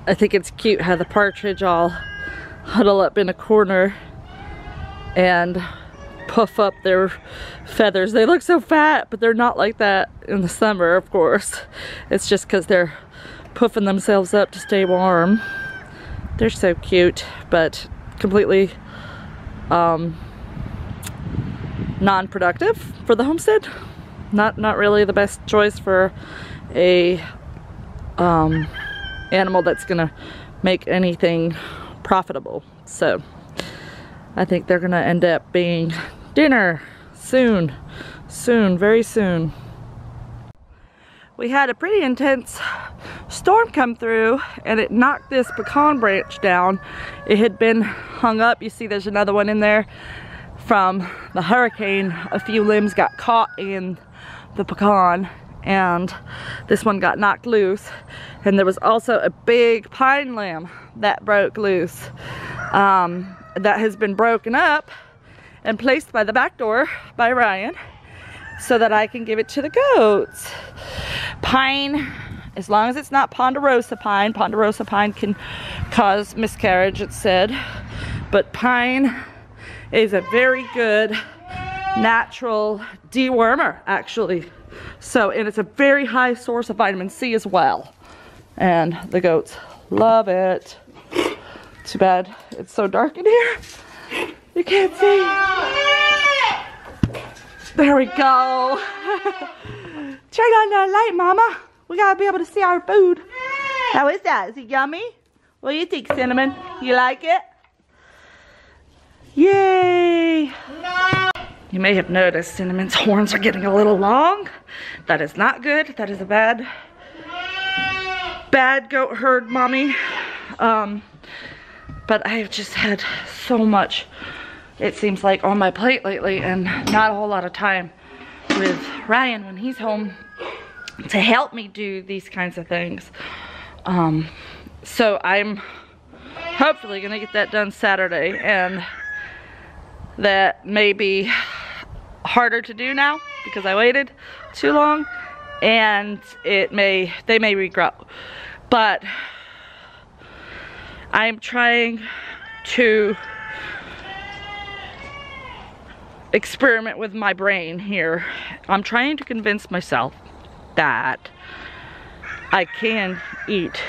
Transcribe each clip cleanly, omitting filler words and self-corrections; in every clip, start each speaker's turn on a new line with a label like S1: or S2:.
S1: I think it's cute how the partridge all huddle up in a corner and puff up their feathers. They look so fat, but they're not like that in the summer, of course. It's just because they're puffing themselves up to stay warm. They're so cute, but completely non-productive for the homestead. Not really the best choice for a animal that's gonna make anything profitable. So I think they're gonna end up being dinner soon, very soon. We had a pretty intense storm come through and it knocked this pecan branch down. It had been hung up. You see there's another one in there from the hurricane. A few limbs got caught in the pecan and this one got knocked loose. And there was also a big pine limb that broke loose. That has been broken up and placed by the back door by Ryan so that I can give it to the goats. Pine, as long as it's not ponderosa pine can cause miscarriage, it's said, but pine is a very good natural dewormer, actually. So, and it's a very high source of vitamin C as well, and the goats love it. Too bad it's so dark in here, you can't see. There we go. Turn on that light, Mama. We gotta be able to see our food. How is that? Is it yummy? What do you think, Cinnamon? You like it? Yay! You may have noticed Cinnamon's horns are getting a little long. That is not good. That is a bad goat herd, Mommy. But I have just had so much, it seems like, on my plate lately and not a whole lot of time with Ryan when he's home to help me do these kinds of things. So I'm hopefully gonna get that done Saturday, and that may be harder to do now because I waited too long, and they may regrow. But I'm trying to experiment with my brain here. I'm trying to convince myself that I can eat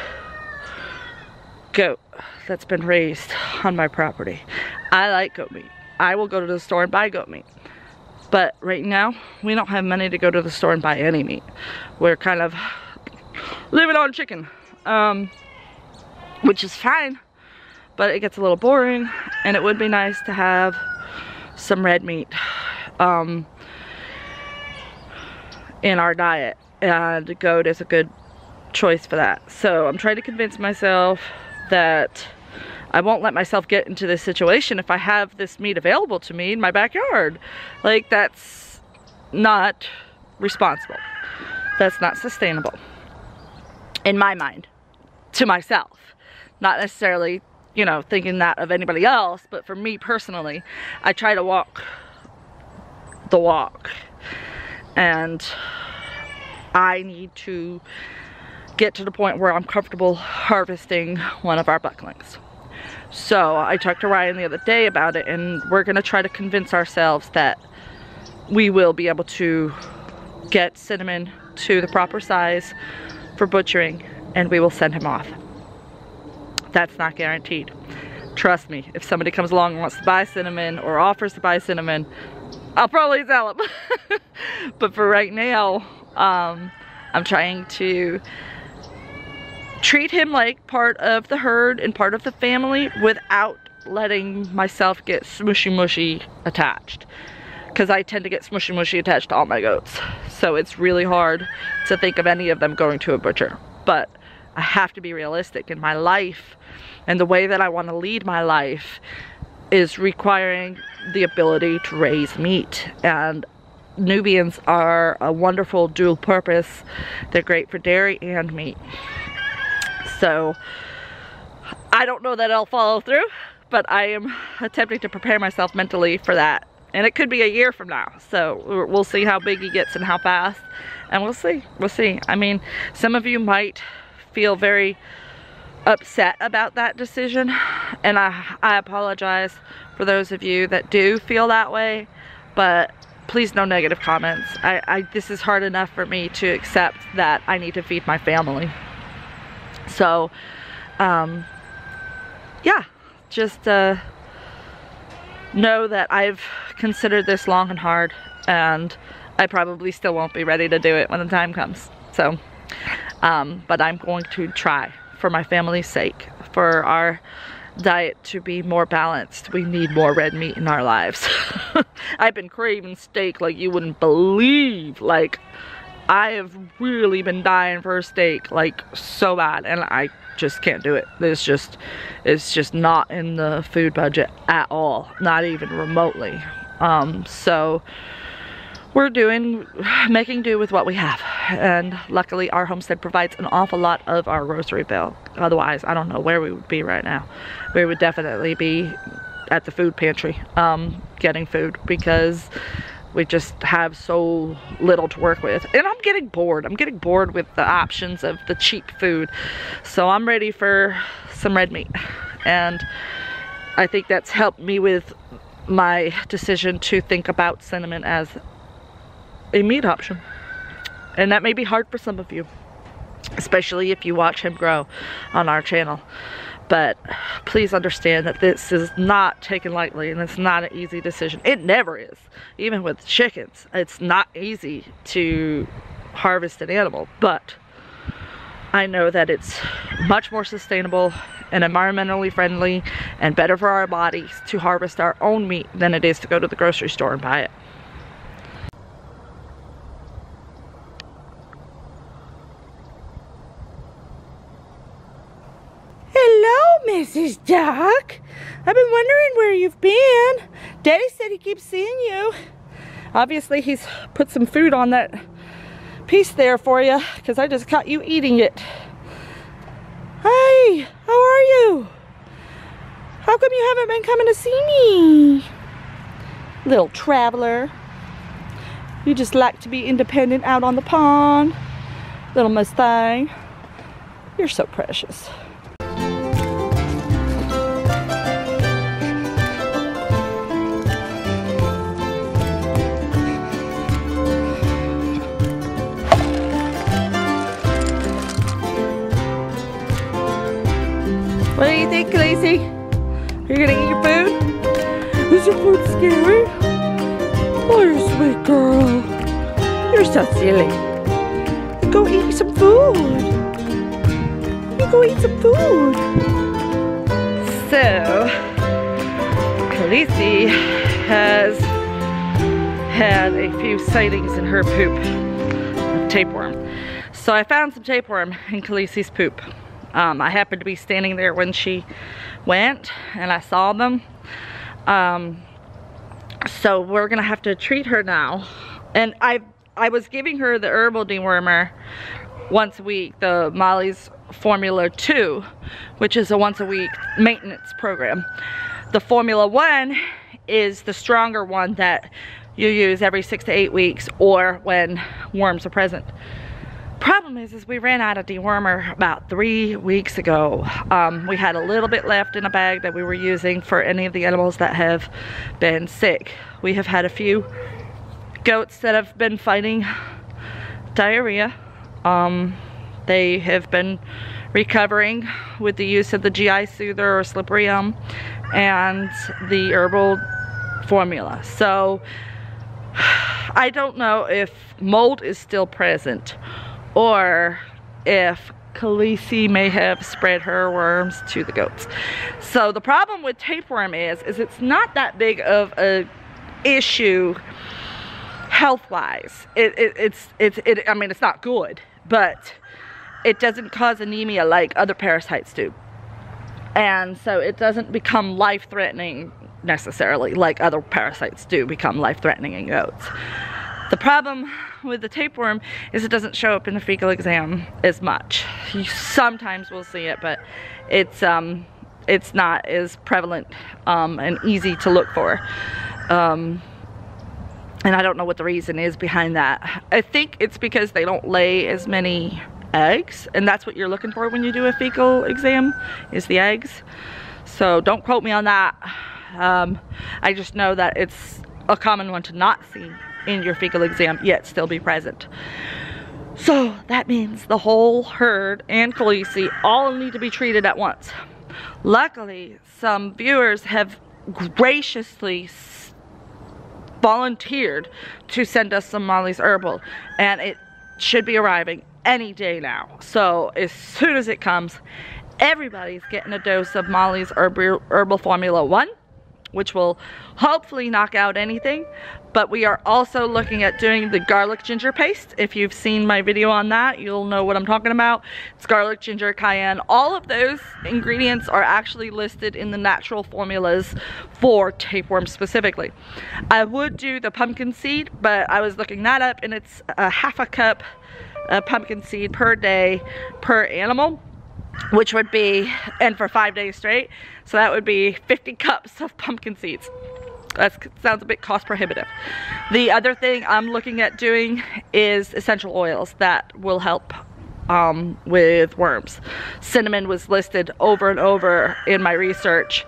S1: goat that's been raised on my property. I like goat meat. I will go to the store and buy goat meat. But right now, we don't have money to go to the store and buy any meat. We're kind of living on chicken, which is fine, but it gets a little boring, and it would be nice to have some red meat in our diet, and goat is a good choice for that. So I'm trying to convince myself that I won't let myself get into this situation if I have this meat available to me in my backyard. Like, that's not responsible. That's not sustainable in my mind, to myself. Not necessarily, you know, thinking that of anybody else, but for me personally, I try to walk the walk, and I need to get to the point where I'm comfortable harvesting one of our bucklings. So I talked to Ryan the other day about it, and we're gonna try to convince ourselves that we will be able to get Cinnamon to the proper size for butchering, and we will send him off. That's not guaranteed. Trust me, if somebody comes along and wants to buy Cinnamon or offers to buy Cinnamon, I'll probably sell him. But for right now, I'm trying to treat him like part of the herd and part of the family without letting myself get smushy attached, because I tend to get smushy attached to all my goats. So it's really hard to think of any of them going to a butcher. But I have to be realistic in my life, and the way that I want to lead my life is requiring the ability to raise meat. And Nubians are a wonderful dual purpose. They're great for dairy and meat. So I don't know that I'll follow through, but I am attempting to prepare myself mentally for that. And it could be a year from now. So we'll see how big he gets and how fast. And we'll see. I mean, some of you might feel very upset about that decision, and I apologize for those of you that do feel that way, but please, no negative comments. This is hard enough for me to accept that I need to feed my family. So, yeah, just know that I've considered this long and hard, and I probably still won't be ready to do it when the time comes. So, but I'm going to try for my family's sake, for our diet to be more balanced. We need more red meat in our lives. I've been craving steak like you wouldn't believe. Like, I have really been dying for a steak, like, so bad, and I just can't do it. It's just not in the food budget at all, not even remotely. So we're making do with what we have, and luckily our homestead provides an awful lot of our grocery bill. Otherwise, I don't know where we would be right now. We would definitely be at the food pantry getting food, because we just have so little to work with, and I'm getting bored. I'm getting bored with the options of the cheap food, so I'm ready for some red meat, and I think that's helped me with my decision to think about cinnamon as a meat option. And that may be hard for some of you, especially if you watch him grow on our channel, but please understand that this is not taken lightly, and it's not an easy decision. It never is. Even with chickens, it's not easy to harvest an animal, but I know that it's much more sustainable and environmentally friendly and better for our bodies to harvest our own meat than it is to go to the grocery store and buy it.
S2: Hello, Mrs. Duck. I've been wondering where you've been. Daddy said he keeps seeing you. Obviously, he's put some food on that piece there for you, because I just caught you eating it. Hi, how are you? How come you haven't been coming to see me? Little traveler. You just like to be independent out on the pond. Little Mustang. You're so precious. What do you think, Khaleesi? Are you gonna eat your food? Is your food scary? Oh, you're a sweet girl. You're so silly. You go eat some food. You go eat some food.
S1: So, Khaleesi has had a few sightings in her poop of tapeworm. So I found some tapeworm in Khaleesi's poop. I happened to be standing there when she went, and I saw them. So we're gonna have to treat her now. And I was giving her the herbal dewormer once a week, the Molly's Formula 2, which is a once a week maintenance program. The Formula 1 is the stronger one that you use every 6 to 8 weeks, or when worms are present. Problem is we ran out of dewormer about 3 weeks ago. We had a little bit left in a bag that we were using for any of the animals that have been sick. We have had a few goats that have been fighting diarrhea. They have been recovering with the use of the GI Soother or Slippery Elm and the herbal formula. So I don't know if mold is still present, or if Khaleesi may have spread her worms to the goats. So the problem with tapeworm is it's not that big of a issue health-wise. I mean, it's not good, but it doesn't cause anemia like other parasites do. And so it doesn't become life-threatening necessarily like other parasites do become life-threatening in goats. The problem with the tapeworm is it doesn't show up in the fecal exam as much. You sometimes will see it, but it's not as prevalent and easy to look for. And I don't know what the reason is behind that. I think it's because they don't lay as many eggs, and that's what you're looking for when you do a fecal exam, is the eggs. So don't quote me on that. I just know that it's a common one to not see in your fecal exam yet still be present. So that means the whole herd and Khaleesi all need to be treated at once. Luckily, some viewers have graciously volunteered to send us some Molly's Herbal, and it should be arriving any day now. So as soon as it comes, everybody's getting a dose of Molly's Herbal Formula 1, which will hopefully knock out anything. But we are also looking at doing the garlic ginger paste. If you've seen my video on that, you'll know what I'm talking about. It's garlic, ginger, cayenne. All of those ingredients are actually listed in the natural formulas for tapeworms specifically. I would do the pumpkin seed, but I was looking that up, and it's a half a cup of pumpkin seed per day per animal, which would be, and for 5 days straight, so that would be 50 cups of pumpkin seeds. That sounds a bit cost prohibitive. The other thing I'm looking at doing is essential oils that will help with worms. Cinnamon was listed over and over in my research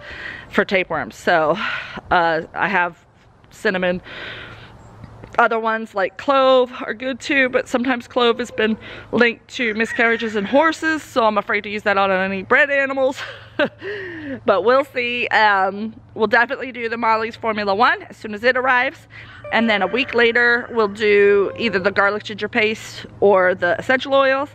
S1: for tapeworms, so I have cinnamon. Other ones like clove are good too, but sometimes clove has been linked to miscarriages in horses, so I'm afraid to use that on any bred animals. But we'll see. We'll definitely do the Molly's Formula 1 as soon as it arrives, and then a week later we'll do either the garlic ginger paste or the essential oils,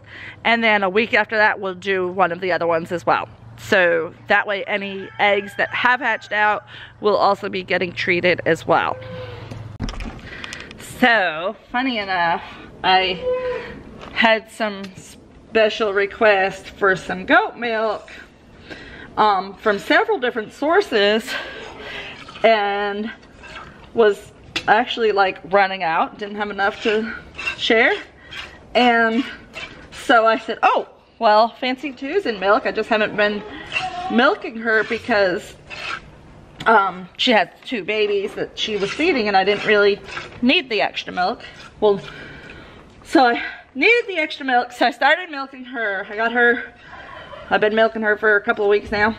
S1: and then a week after that we'll do one of the other ones as well. So that way any eggs that have hatched out will also be getting treated as well. So, funny enough, I had some special requests for some goat milk from several different sources, and was actually like running out, didn't have enough to share. And so I said, oh, well, Fancy 2's in milk. I just haven't been milking her because she had 2 babies that she was feeding, and I didn't really need the extra milk. Well, so I needed the extra milk, so I started milking her. I got her, I've been milking her for a couple of weeks now.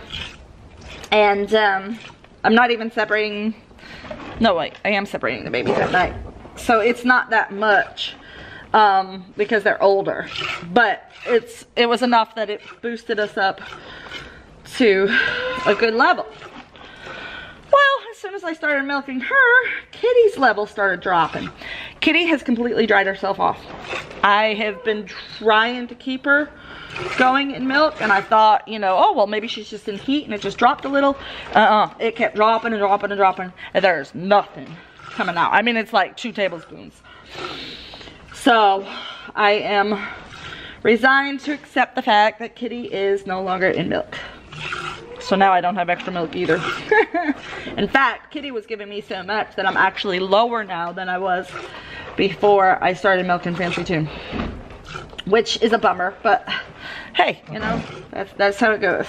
S1: And I'm not even separating, no wait, I am separating the babies at night. So it's not that much because they're older. But it was enough that it boosted us up to a good level. Well, as soon as I started milking her, Kitty's level started dropping. Kitty has completely dried herself off. I have been trying to keep her going in milk, and I thought, you know, oh, well, maybe she's just in heat and it just dropped a little. It kept dropping and dropping and dropping, and there's nothing coming out. I mean, it's like 2 tablespoons. So I am resigned to accept the fact that Kitty is no longer in milk. So now I don't have extra milk either. In fact, Kitty was giving me so much that I'm actually lower now than I was before I started milking Fancy 2. Which is a bummer, but hey, you know, that's how it goes.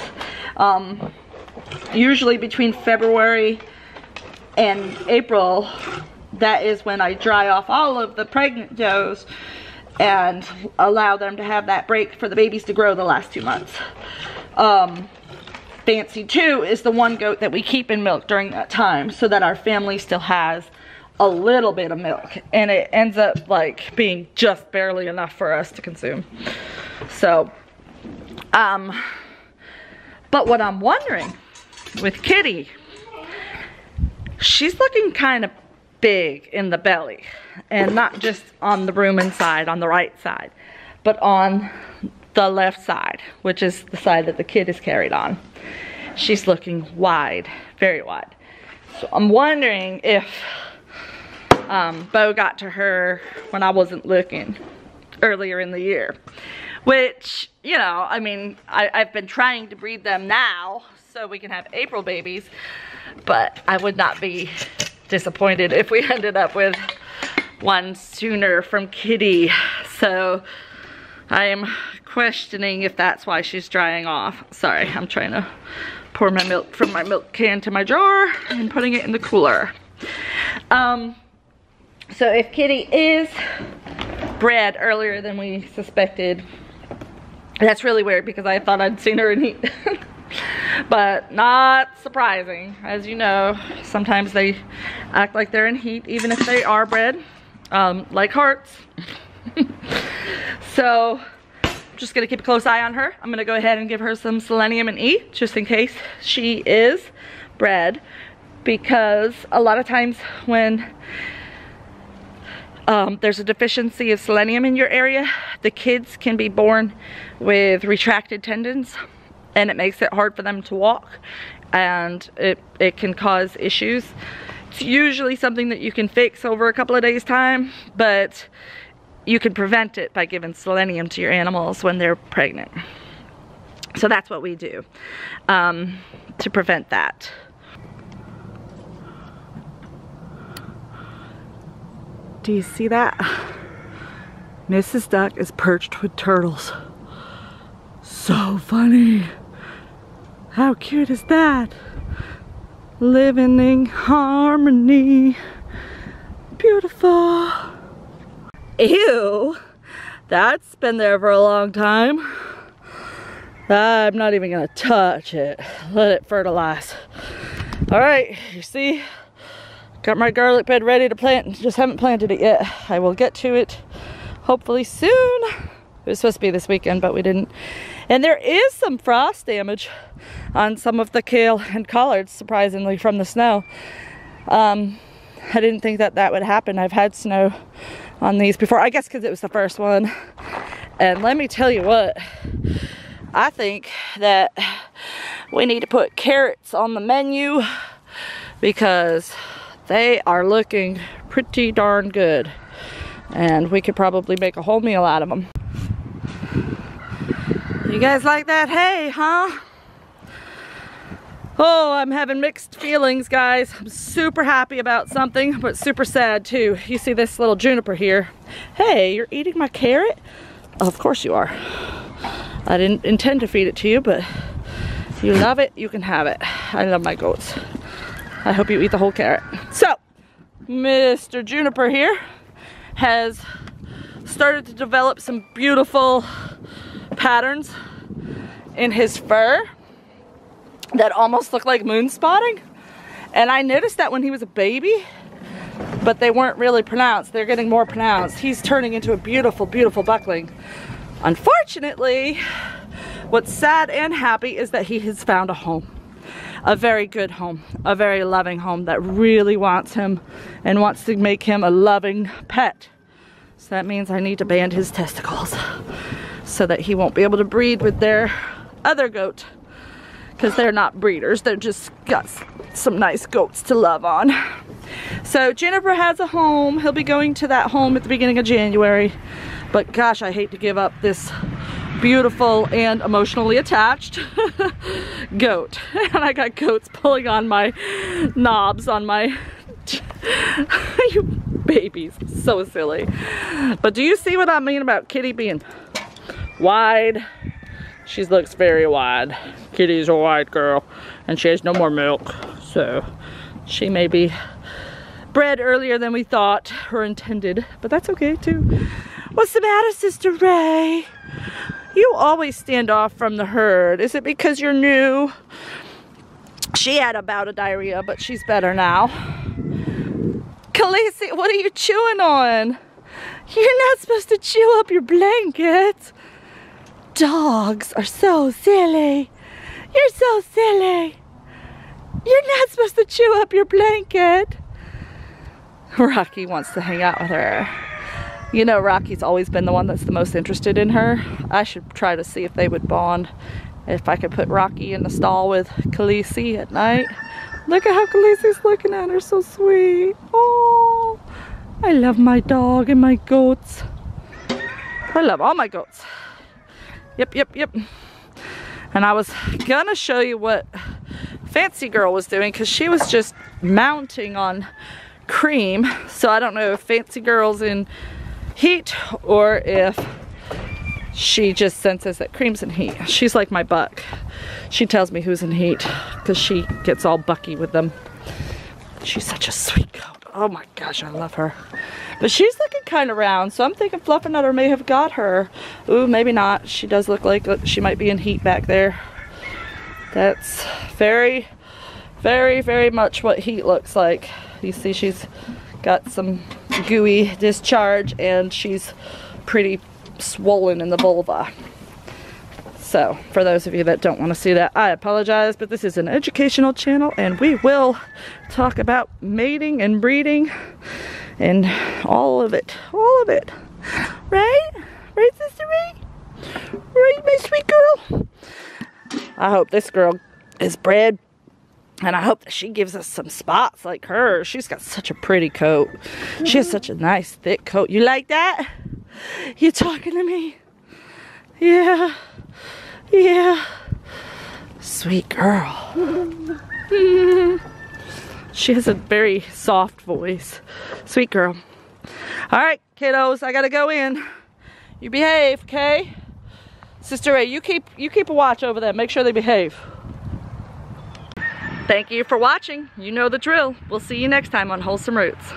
S1: Usually between February and April, that is when I dry off all of the pregnant does and allow them to have that break for the babies to grow the last 2 months. Fancy 2 is the one goat that we keep in milk during that time, so that our family still has a little bit of milk, and it ends up like being just barely enough for us to consume. So but what I'm wondering with Kitty, she's looking kind of big in the belly, and not just on the rumen side, on the right side, but on the left side, which is the side that the kid is carried on. She's looking wide, very wide. So I'm wondering if Bo got to her when I wasn't looking earlier in the year. Which, you know, I mean, I've been trying to breed them now so we can have April babies, but I would not be disappointed if we ended up with one sooner from Kitty. So I am questioning if that's why she's drying off. Sorry, I'm trying to pour my milk from my milk can to my jar and putting it in the cooler. So if Kitty is bred earlier than we suspected, That's really weird because I thought I'd seen her in heat. But not surprising. As you know, sometimes they act like they're in heat even if they are bred, like hearts. So just gonna keep a close eye on her. I'm gonna go ahead and give her some selenium and E just in case she is bred, because a lot of times when there's a deficiency of selenium in your area, the kids can be born with retracted tendons, and it makes it hard for them to walk, and it can cause issues. It's usually something that you can fix over a couple of days time, but you can prevent it by giving selenium to your animals when they're pregnant. So that's what we do to prevent that. Do you see that? Mrs. Duck is perched with turtles. So funny. How cute is that? Living in harmony. Beautiful. Ew. That's been there for a long time. I'm not even gonna touch it. Let it fertilize. All right, you see? Got my garlic bed ready to plant, just haven't planted it yet. I will get to it hopefully soon. It was supposed to be this weekend, but we didn't. And there is some frost damage on some of the kale and collards, surprisingly, from the snow. I didn't think that that would happen. I've had snow on these before, I guess because it was the first one. And let me tell you what, I think that we need to put carrots on the menu because they are looking pretty darn good, and we could probably make a whole meal out of them. You guys like that hay, huh? Oh, I'm having mixed feelings, guys. I'm super happy about something, but super sad too. You see this little juniper here. Hey, you're eating my carrot? Of course you are. I didn't intend to feed it to you, but if you love it, you can have it. I love my goats. I hope you eat the whole carrot. So, Mr. Juniper here has started to develop some beautiful patterns in his fur that almost look like moon spotting. And I noticed that when he was a baby, but they weren't really pronounced. They're getting more pronounced. He's turning into a beautiful, beautiful buckling. Unfortunately, what's sad and happy is that he has found a home. A very good home, a very loving home that really wants him and wants to make him a loving pet. So that means I need to band his testicles so that he won't be able to breed with their other goat, because they're not breeders. They're just got some nice goats to love on. So Juniper has a home. He'll be going to that home at the beginning of January. But gosh, I hate to give up this beautiful and emotionally attached goat. And I got goats pulling on my knobs on my you babies, so silly. But do you see what I mean about Kitty being wide? She looks very wide. Kitty's a wide girl and she has no more milk, so she may be bred earlier than we thought or intended, but that's okay too. What's the matter, Sister Ray? You always stand off from the herd. Is it because you're new? She had a bout of diarrhea, but she's better now. Khaleesi, what are you chewing on? You're not supposed to chew up your blanket. Dogs are so silly. You're so silly. You're not supposed to chew up your blanket. Rocky wants to hang out with her. You know, Rocky's always been the one that's the most interested in her. I should try to see if they would bond. If I could put Rocky in the stall with Khaleesi at night. Look at how Khaleesi's looking at her, so sweet. Oh, I love my dog and my goats. I love all my goats. Yep, yep, yep. And I was gonna show you what Fancy Girl was doing, because she was just mounting on Cream. So I don't know if Fancy Girl's in heat or if she just senses that Cream's in heat. She's like my buck. She tells me who's in heat because she gets all bucky with them. She's such a sweet goat. Oh my gosh, I love her. But she's looking kind of round, so I'm thinking Fluffernutter may have got her. Ooh, maybe not. She does look like she might be in heat back there. That's very, very, very much what heat looks like. You see she's got some gooey discharge and she's pretty swollen in the vulva. So, for those of you that don't want to see that, I apologize, but this is an educational channel and we will talk about mating and breeding and all of it. All of it. Right? Right, Sister Ray? Right, my sweet girl? I hope this girl is bred and I hope that she gives us some spots like her. She's got such a pretty coat. She has such a nice thick coat. You like that? You talking to me? Yeah. Yeah. Sweet girl. She has a very soft voice. Sweet girl. Alright, kiddos, I gotta go in. You behave, okay? Sister Ray, you keep a watch over them. Make sure they behave. Thank you for watching. You know the drill. We'll see you next time on Wholesome Roots.